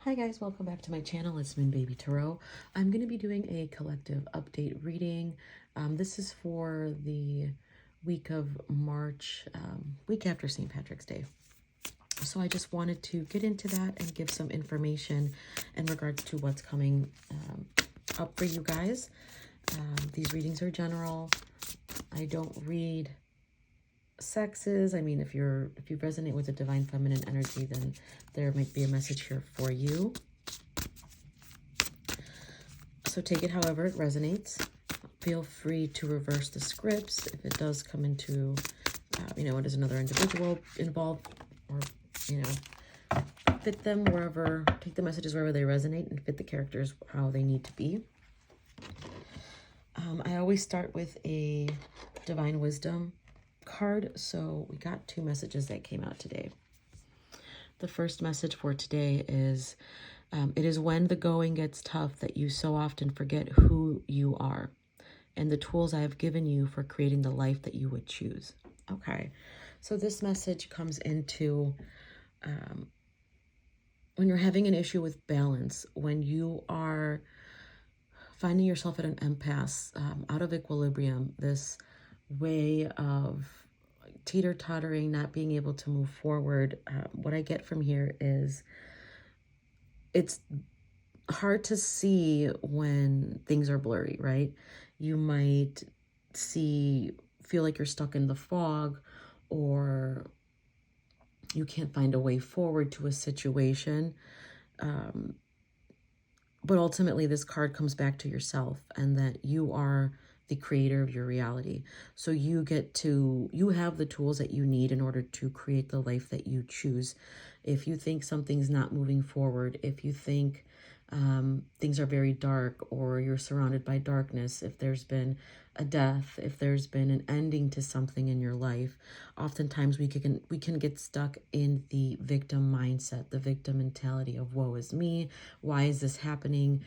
Hi guys, welcome back to my channel. It's Min Baby Tarot. I'm going to be doing a collective update reading. This is for the week of March, week after St. Patrick's Day. So I just wanted to get into that and give some information in regards to what's coming up for you guys. These readings are general. I don't read sexes. I mean, if you resonate with the divine feminine energy, then there might be a message here for you. So take it however it resonates. Feel free to reverse the scripts if it does come into, it is another individual involved, or, fit them wherever, take the messages wherever they resonate and fit the characters how they need to be. I always start with a divine wisdom card. So we got two messages that came out today. The first message for today is, it is when the going gets tough that you so often forget who you are and the tools I have given you for creating the life that you would choose. Okay, so this message comes into when you're having an issue with balance, when you are finding yourself at an impasse, out of equilibrium, this way of teeter-tottering, not being able to move forward. What I get from here is it's hard to see when things are blurry, right? You might feel like you're stuck in the fog, or you can't find a way forward to a situation. But ultimately, this card comes back to yourself, and that you are the creator of your reality. So you have the tools that you need in order to create the life that you choose. If you think something's not moving forward, if you think things are very dark, or you're surrounded by darkness, if there's been a death, if there's been an ending to something in your life, oftentimes we can get stuck in the victim mindset, the victim mentality of woe is me, why is this happening?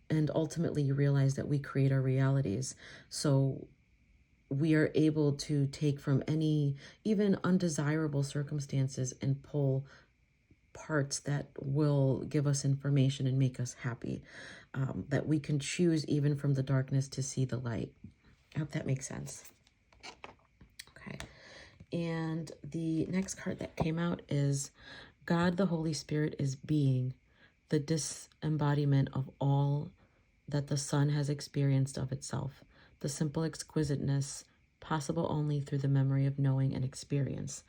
And ultimately you realize that we create our realities. So we are able to take from any even undesirable circumstances and pull parts that will give us information and make us happy, that we can choose even from the darkness to see the light. I hope that makes sense. Okay. And the next card that came out is God, the Holy Spirit, is being the disembodiment of all that the sun has experienced of itself, the simple exquisiteness possible only through the memory of knowing and experience,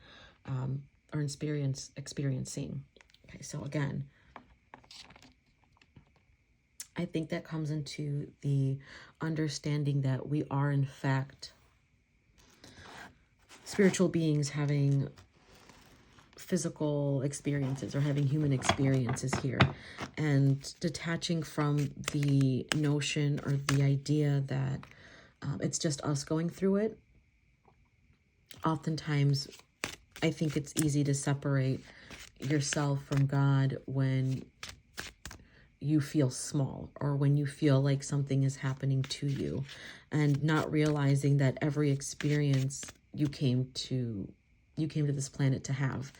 or experiencing. Okay, so again, I think that comes into the understanding that we are in fact spiritual beings having physical experiences, or having human experiences here, and detaching from the notion or the idea that it's just us going through it. Oftentimes, I think it's easy to separate yourself from God when you feel small, or when you feel like something is happening to you, and not realizing that every experience you came to this planet to have.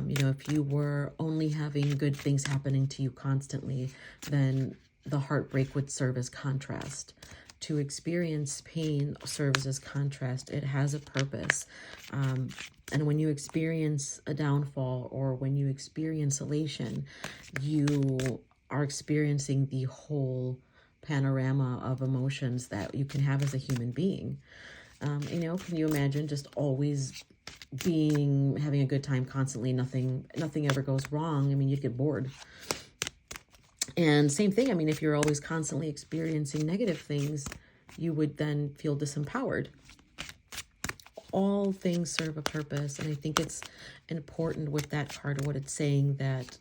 If you were only having good things happening to you constantly, then the heartbreak would serve as contrast. To experience pain serves as contrast. It has a purpose. And when you experience a downfall, or when you experience elation, you are experiencing the whole panorama of emotions that you can have as a human being. Can you imagine just always having a good time constantly, nothing ever goes wrong? I mean, you'd get bored. And same thing, I mean, if you're always constantly experiencing negative things, you would then feel disempowered. All things serve a purpose, and I think it's important with that card, what it's saying, that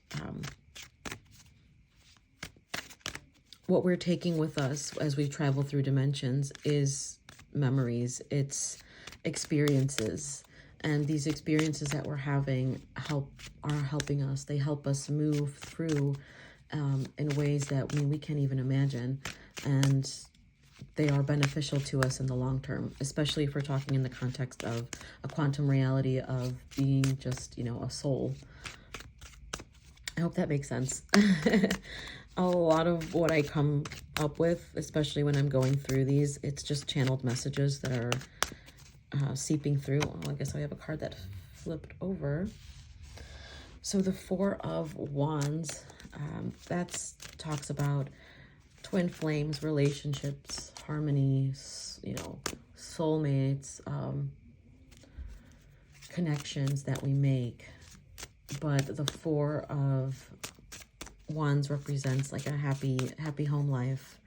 what we're taking with us as we travel through dimensions is memories, it's experiences. And these experiences that we're having are helping us. They help us move through in ways that we can't even imagine. And they are beneficial to us in the long term, especially if we're talking in the context of a quantum reality of being just, a soul. hope that makes sense. A lot of what I come up with, especially when I'm going through these, it's just channeled messages that are seeping through. Oh, I guess I have a card that flipped over. So the Four of Wands, that talks about twin flames, relationships, harmonies, you know, soulmates, connections that we make. But the Four of Wands represents like a happy home life,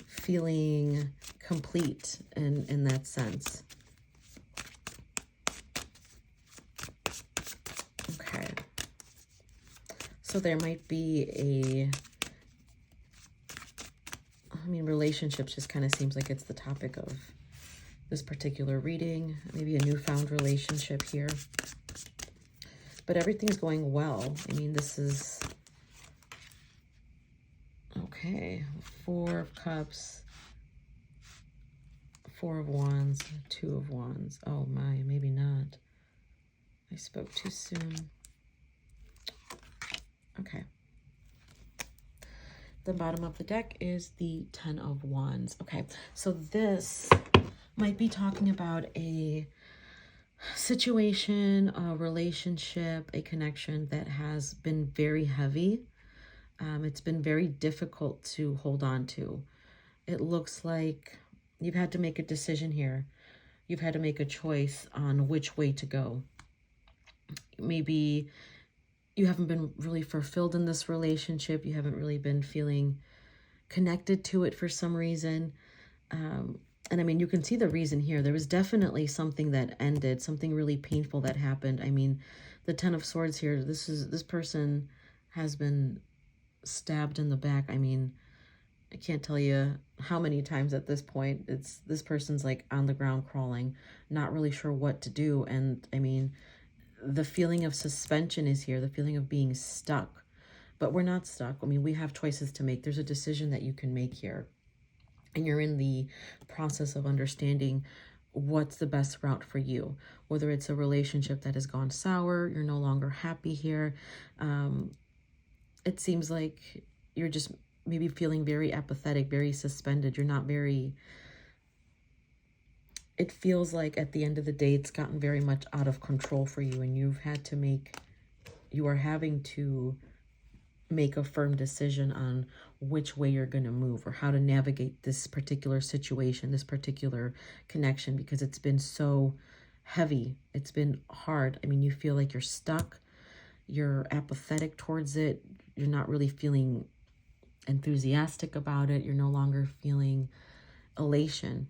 feeling complete in that sense. Okay. So there might be relationships just kind of seems like it's the topic of this particular reading. Maybe a newfound relationship here. But everything's going well. I mean, this is... Okay. Four of Cups. Four of Wands. Two of Wands. Oh my, maybe not. I spoke too soon. Okay. The bottom of the deck is the Ten of Wands. Okay, so this might be talking about a situation, a relationship, a connection that has been very heavy. It's been very difficult to hold on to. It looks like you've had to make a decision here. You've had to make a choice on which way to go. Maybe you haven't been really fulfilled in this relationship. You haven't really been feeling connected to it for some reason. And I mean, you can see the reason here. There was definitely something that ended, something really painful that happened. I mean, the Ten of Swords here, this person has been stabbed in the back. I mean, I can't tell you how many times at this point. This person's like on the ground crawling, not really sure what to do. And I mean, the feeling of suspension is here, the feeling of being stuck. But we're not stuck. I mean, we have choices to make. There's a decision that you can make here. And you're in the process of understanding what's the best route for you. Whether it's a relationship that has gone sour, you're no longer happy here. It seems like you're just maybe feeling very apathetic, very suspended. You're not very... It feels like at the end of the day, it's gotten very much out of control for you, and you are having to make a firm decision on which way you're going to move or how to navigate this particular situation, this particular connection, because it's been so heavy. It's been hard. I mean, you feel like you're stuck. You're apathetic towards it. You're not really feeling enthusiastic about it. You're no longer feeling elation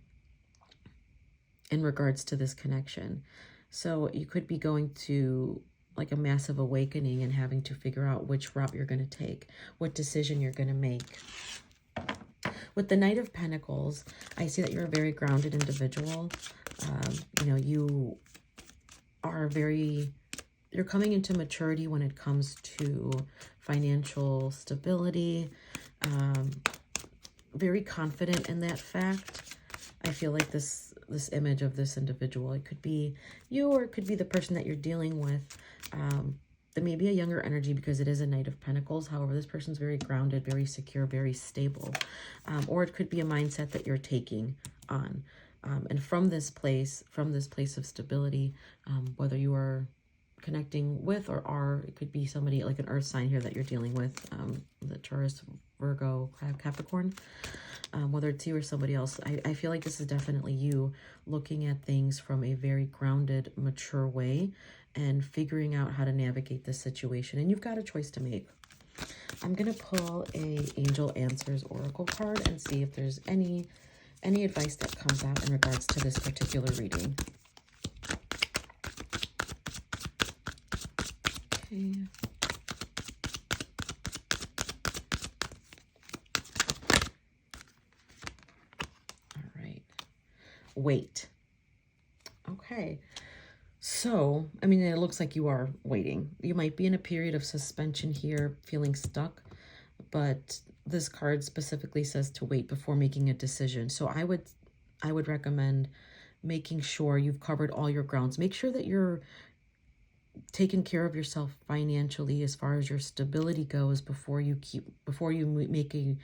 in regards to this connection. So you could be going to like a massive awakening and having to figure out which route you're going to take, what decision you're going to make. With the Knight of Pentacles, I see that you're a very grounded individual. You know, you are you're coming into maturity when it comes to financial stability. Very confident in that fact. I feel like this image of this individual, it could be you or it could be the person that you're dealing with. There may be a younger energy because it is a Knight of Pentacles. However, this person's very grounded, very secure, very stable. Or it could be a mindset that you're taking on. And from this place of stability, whether you are connecting with or are, it could be somebody like an earth sign here that you're dealing with, the Taurus, Virgo, Capricorn, whether it's you or somebody else. I feel like this is definitely you looking at things from a very grounded, mature way and figuring out how to navigate this situation. And you've got a choice to make. I'm going to pull a Angel Answers Oracle card and see if there's any advice that comes out in regards to this particular reading. Okay. All right. Wait. Okay. So, I mean, it looks like you are waiting. You might be in a period of suspension here, feeling stuck, but this card specifically says to wait before making a decision. So I would recommend making sure you've covered all your grounds. Make sure that you're taking care of yourself financially as far as your stability goes before you make a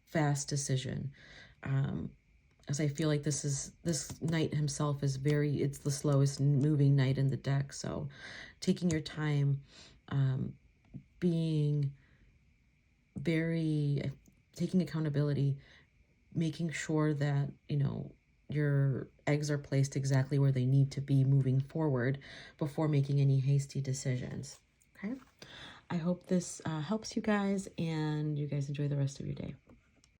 fast decision. As I feel like this knight himself is it's the slowest moving knight in the deck. So taking your time, being very, taking accountability, making sure that, you know, your eggs are placed exactly where they need to be moving forward before making any hasty decisions. Okay. I hope this helps you guys, and you guys enjoy the rest of your day.